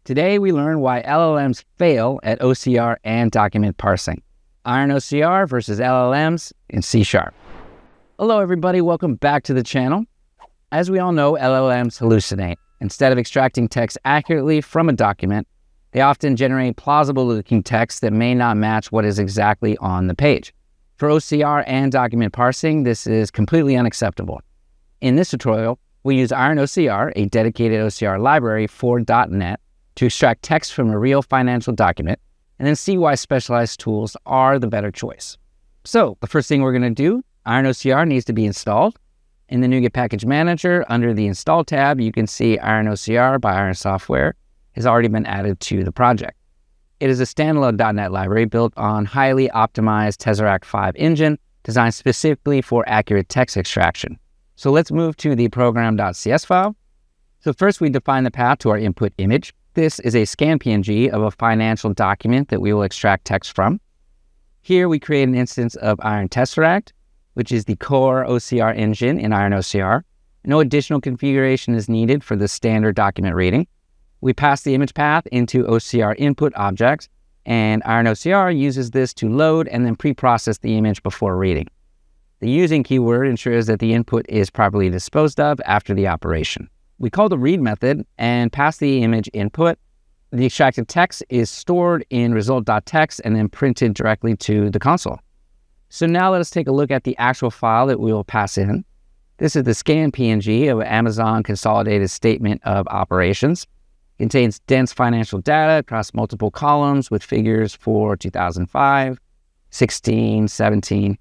Today, we learn why LLMs fail at OCR and document parsing. IronOCR versus LLMs in C#. Hello, everybody. Welcome back to the channel. As we all know, LLMs hallucinate. Instead of extracting text accurately from a document, they often generate plausible-looking text that may not match what is exactly on the page. For OCR and document parsing, this is completely unacceptable. In this tutorial, we use IronOCR, a dedicated OCR library for .NET, to extract text from a real financial document, and then see why specialized tools are the better choice. So the first thing we're going to do, IronOCR needs to be installed. In the NuGet Package Manager, under the Install tab, you can see IronOCR by Iron Software has already been added to the project. It is a standalone .NET library built on highly optimized Tesseract 5 engine, designed specifically for accurate text extraction. So let's move to the program.cs file. So first we define the path to our input image. This is a scan PNG of a financial document that we will extract text from. Here we create an instance of Iron Tesseract, which is the core OCR engine in IronOCR. No additional configuration is needed for the standard document reading. We pass the image path into OCR input object, and IronOCR uses this to load and then pre-process the image before reading. The using keyword ensures that the input is properly disposed of after the operation. We call the read method and pass the image input. The extracted text is stored in result.txt and then printed directly to the console. So now let us take a look at the actual file that we will pass in. This is the scan PNG of Amazon Consolidated Statement of Operations. It contains dense financial data across multiple columns with figures for 2005, 16, 17.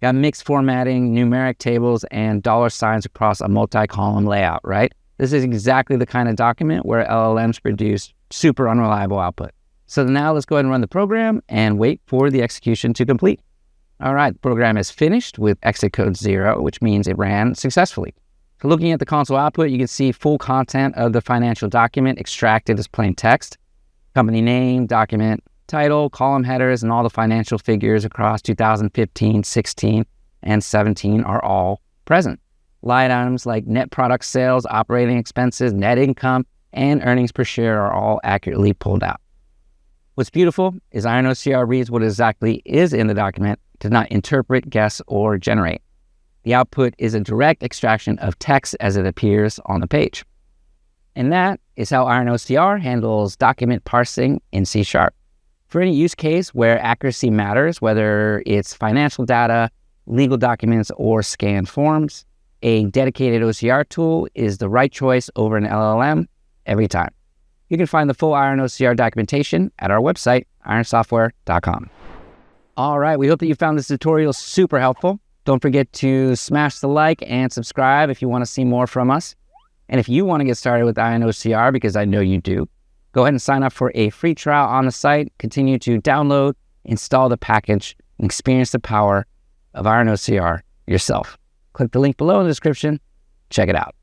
Got mixed formatting, numeric tables, and dollar signs across a multi-column layout, right? This is exactly the kind of document where LLMs produce super unreliable output. So now let's go ahead and run the program and wait for the execution to complete. All right, the program is finished with exit code 0, which means it ran successfully. So looking at the console output, you can see full content of the financial document extracted as plain text. Company name, document title, column headers, and all the financial figures across 2015, 16, and 17 are all present. Line items like net product sales, operating expenses, net income, and earnings per share are all accurately pulled out. What's beautiful is IronOCR reads what exactly is in the document, does not interpret, guess, or generate. The output is a direct extraction of text as it appears on the page. And that is how IronOCR handles document parsing in C#. For any use case where accuracy matters, whether it's financial data, legal documents, or scanned forms, a dedicated OCR tool is the right choice over an LLM every time. You can find the full IronOCR documentation at our website, ironsoftware.com. All right, we hope that you found this tutorial super helpful. Don't forget to smash the like and subscribe if you want to see more from us. And if you want to get started with IronOCR, because I know you do, go ahead and sign up for a free trial on the site. Continue to download, install the package, and experience the power of IronOCR yourself. Click the link below in the description. Check it out.